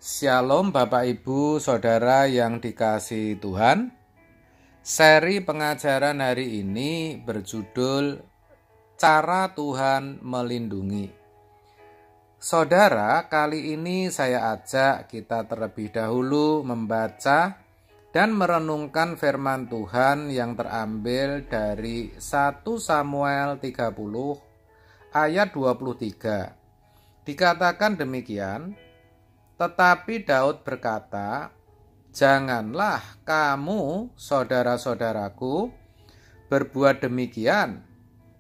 Shalom Bapak Ibu Saudara yang dikasihi Tuhan. Seri pengajaran hari ini berjudul Cara Tuhan Melindungi. Saudara, kali ini saya ajak kita terlebih dahulu membaca dan merenungkan firman Tuhan yang terambil dari 1 Samuel 30 ayat 23. Dikatakan demikian, tetapi Daud berkata, "Janganlah kamu, saudara-saudaraku, berbuat demikian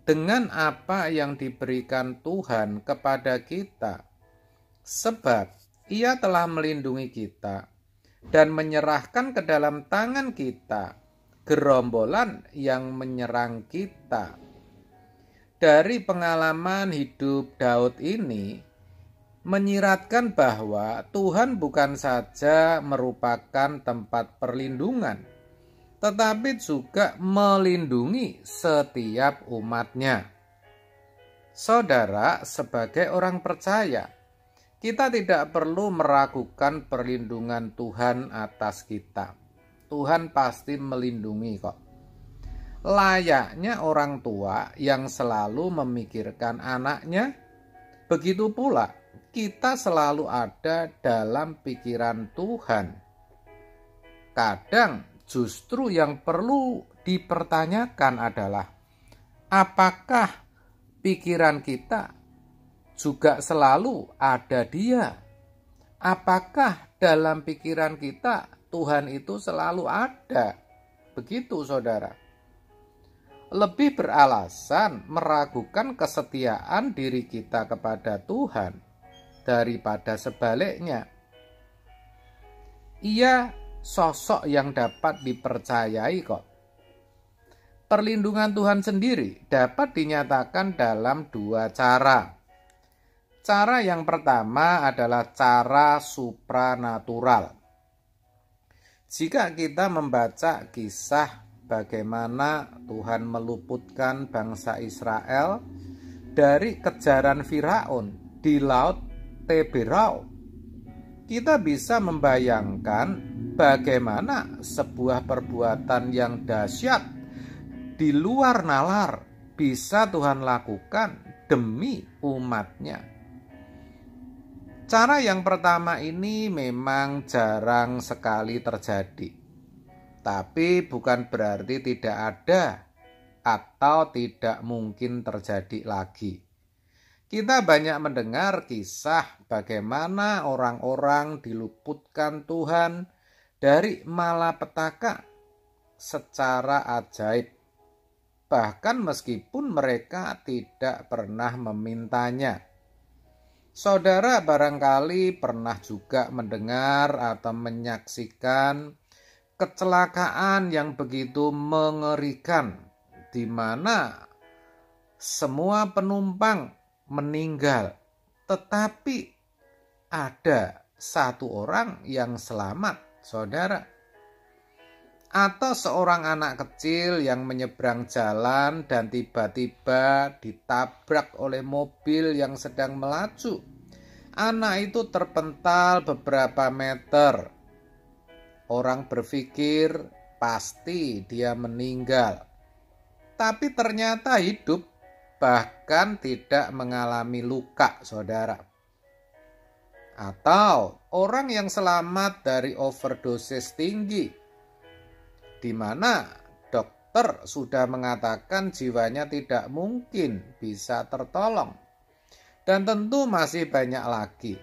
dengan apa yang diberikan Tuhan kepada kita, sebab Ia telah melindungi kita dan menyerahkan ke dalam tangan kita gerombolan yang menyerang kita." Dari pengalaman hidup Daud ini menyiratkan bahwa Tuhan bukan saja merupakan tempat perlindungan, tetapi juga melindungi setiap umatnya. Saudara, sebagai orang percaya, kita tidak perlu meragukan perlindungan Tuhan atas kita. Tuhan pasti melindungi kok. Layaknya orang tua yang selalu memikirkan anaknya, begitu pula kita selalu ada dalam pikiran Tuhan. Kadang justru yang perlu dipertanyakan adalah, apakah pikiran kita juga selalu ada Dia? Apakah dalam pikiran kita Tuhan itu selalu ada? Begitu saudara. Lebih beralasan meragukan kesetiaan diri kita kepada Tuhan daripada sebaliknya. Ia sosok yang dapat dipercayai kok. Perlindungan Tuhan sendiri dapat dinyatakan dalam dua cara. Cara yang pertama adalah cara supranatural. Jika kita membaca kisah bagaimana Tuhan meluputkan bangsa Israel dari kejaran Firaun di laut Teberau, kita bisa membayangkan bagaimana sebuah perbuatan yang dahsyat di luar nalar bisa Tuhan lakukan demi umatnya. Cara yang pertama ini memang jarang sekali terjadi. Tapi bukan berarti tidak ada atau tidak mungkin terjadi lagi. Kita banyak mendengar kisah bagaimana orang-orang diluputkan Tuhan dari malapetaka secara ajaib. Bahkan meskipun mereka tidak pernah memintanya. Saudara barangkali pernah juga mendengar atau menyaksikan kecelakaan yang begitu mengerikan, di mana semua penumpang meninggal, tetapi ada satu orang yang selamat, saudara. Atau seorang anak kecil yang menyeberang jalan dan tiba-tiba ditabrak oleh mobil yang sedang melaju. Anak itu terpental beberapa meter. Orang berpikir pasti dia meninggal, tapi ternyata hidup, bahkan tidak mengalami luka, saudara. Atau orang yang selamat dari overdosis tinggi, di mana dokter sudah mengatakan jiwanya tidak mungkin bisa tertolong. Dan tentu masih banyak lagi.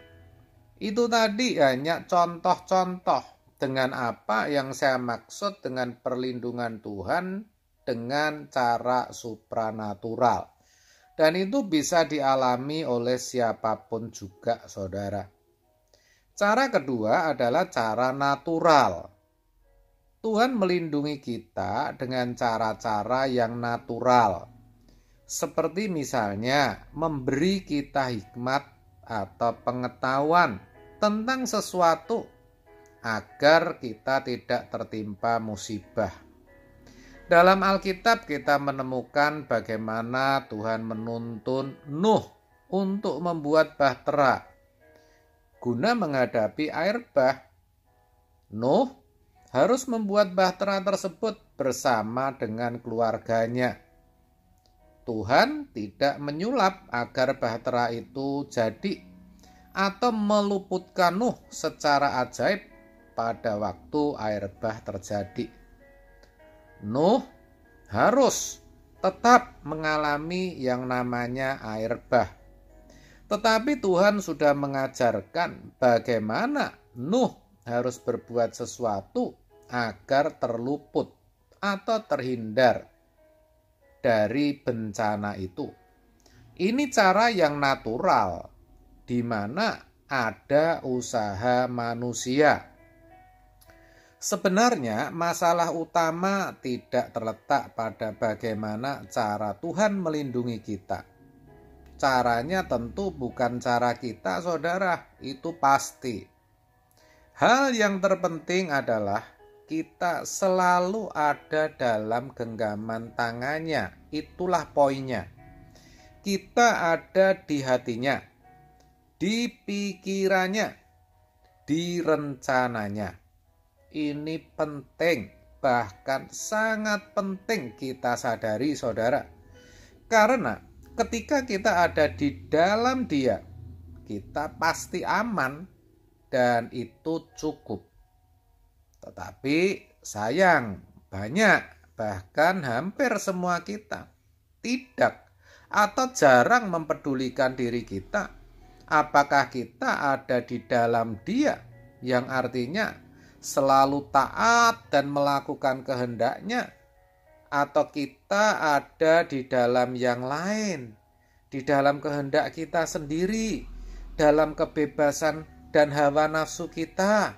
Itu tadi hanya contoh-contoh. Dengan apa yang saya maksud dengan perlindungan Tuhan dengan cara supranatural. Dan itu bisa dialami oleh siapapun juga, saudara. Cara kedua adalah cara natural. Tuhan melindungi kita dengan cara-cara yang natural. Seperti misalnya memberi kita hikmat atau pengetahuan tentang sesuatu agar kita tidak tertimpa musibah. Dalam Alkitab kita menemukan bagaimana Tuhan menuntun Nuh untuk membuat bahtera. guna menghadapi air bah. Nuh harus membuat bahtera tersebut bersama dengan keluarganya. Tuhan tidak menyulap agar bahtera itu jadi atau meluputkan Nuh secara ajaib pada waktu air bah terjadi. Nuh harus tetap mengalami yang namanya air bah. Tetapi Tuhan sudah mengajarkan bagaimana Nuh harus berbuat sesuatu agar terluput atau terhindar dari bencana itu. Ini cara yang natural, di mana ada usaha manusia. Sebenarnya masalah utama tidak terletak pada bagaimana cara Tuhan melindungi kita. Caranya tentu bukan cara kita, saudara, itu pasti. Hal yang terpenting adalah kita selalu ada dalam genggaman tangannya. Itulah poinnya. Kita ada di hatinya, di pikirannya, di rencananya. Ini penting, bahkan sangat penting kita sadari, saudara. Karena ketika kita ada di dalam Dia, kita pasti aman dan itu cukup. Tetapi sayang, banyak, bahkan hampir semua kita tidak atau jarang mempedulikan diri kita. Apakah kita ada di dalam Dia, yang artinya selalu taat dan melakukan kehendaknya, atau kita ada di dalam yang lain, di dalam kehendak kita sendiri, dalam kebebasan dan hawa nafsu kita.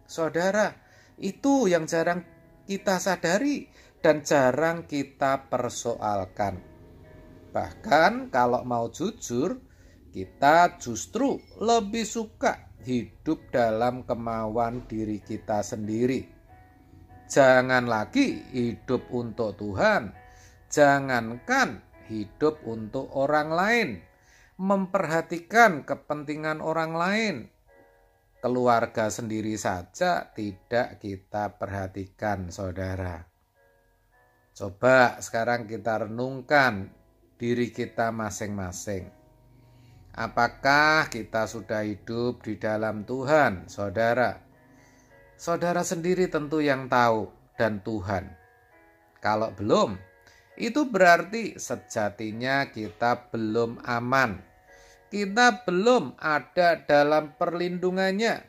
Saudara, itu yang jarang kita sadari dan jarang kita persoalkan. Bahkan kalau mau jujur, kita justru lebih suka hidup dalam kemauan diri kita sendiri. Jangan lagi hidup untuk Tuhan, jangankan hidup untuk orang lain, memperhatikan kepentingan orang lain. Keluarga sendiri saja tidak kita perhatikan, saudara. Coba sekarang kita renungkan diri kita masing-masing. Apakah kita sudah hidup di dalam Tuhan, saudara? Saudara sendiri tentu yang tahu, dan Tuhan. Kalau belum, itu berarti sejatinya kita belum aman. Kita belum ada dalam perlindungannya.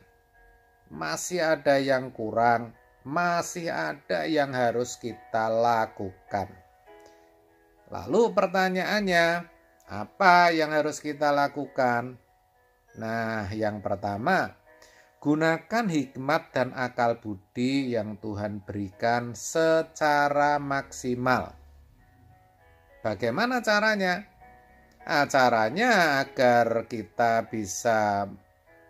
Masih ada yang kurang, masih ada yang harus kita lakukan. Lalu pertanyaannya, apa yang harus kita lakukan? Nah, yang pertama, gunakan hikmat dan akal budi yang Tuhan berikan secara maksimal. Bagaimana caranya? Caranya agar kita bisa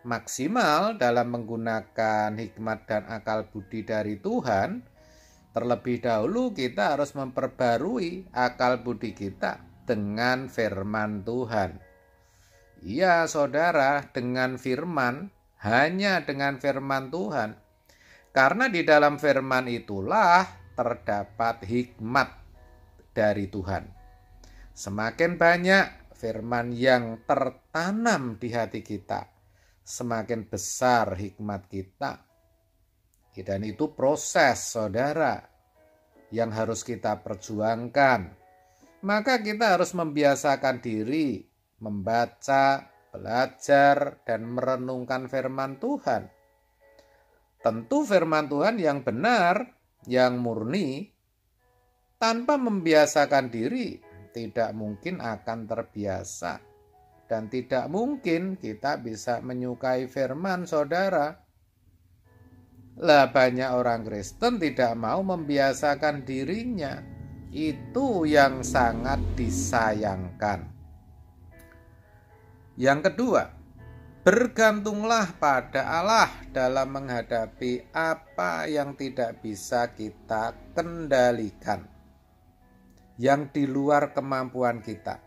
maksimal dalam menggunakan hikmat dan akal budi dari Tuhan, terlebih dahulu kita harus memperbarui akal budi kita dengan firman Tuhan. Iya, saudara, dengan firman, hanya dengan firman Tuhan. Karena di dalam firman itulah terdapat hikmat dari Tuhan. Semakin banyak firman yang tertanam di hati kita, semakin besar hikmat kita. Dan itu proses, saudara, yang harus kita perjuangkan. Maka kita harus membiasakan diri membaca, belajar, dan merenungkan firman Tuhan. Tentu firman Tuhan yang benar, yang murni. Tanpa membiasakan diri, tidak mungkin akan terbiasa. Dan tidak mungkin kita bisa menyukai firman, saudara. Lah, banyak orang Kristen tidak mau membiasakan dirinya. Itu yang sangat disayangkan. Yang kedua, bergantunglah pada Allah dalam menghadapi apa yang tidak bisa kita kendalikan, yang di luar kemampuan kita.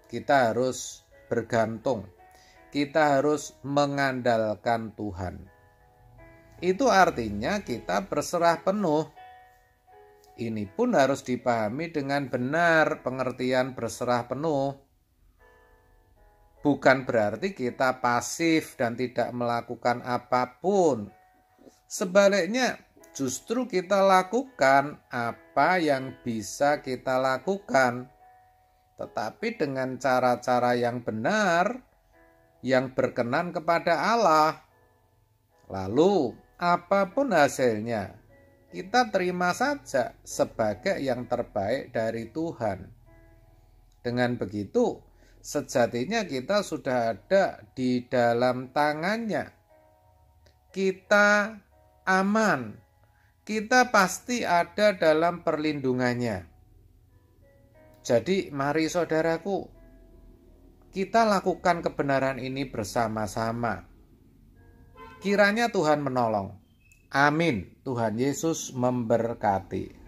Kita harus bergantung. kita harus mengandalkan Tuhan. Itu artinya kita berserah penuh. Ini pun harus dipahami dengan benar pengertian berserah penuh. Bukan berarti kita pasif dan tidak melakukan apapun. Sebaliknya, justru kita lakukan apa yang bisa kita lakukan, tetapi dengan cara-cara yang benar, yang berkenan kepada Allah. Lalu, apapun hasilnya, kita terima saja sebagai yang terbaik dari Tuhan. Dengan begitu, sejatinya kita sudah ada di dalam tangannya. Kita aman. Kita pasti ada dalam perlindungannya. Jadi mari saudaraku, kita lakukan kebenaran ini bersama-sama. Kiranya Tuhan menolong. Amin. Tuhan Yesus memberkati.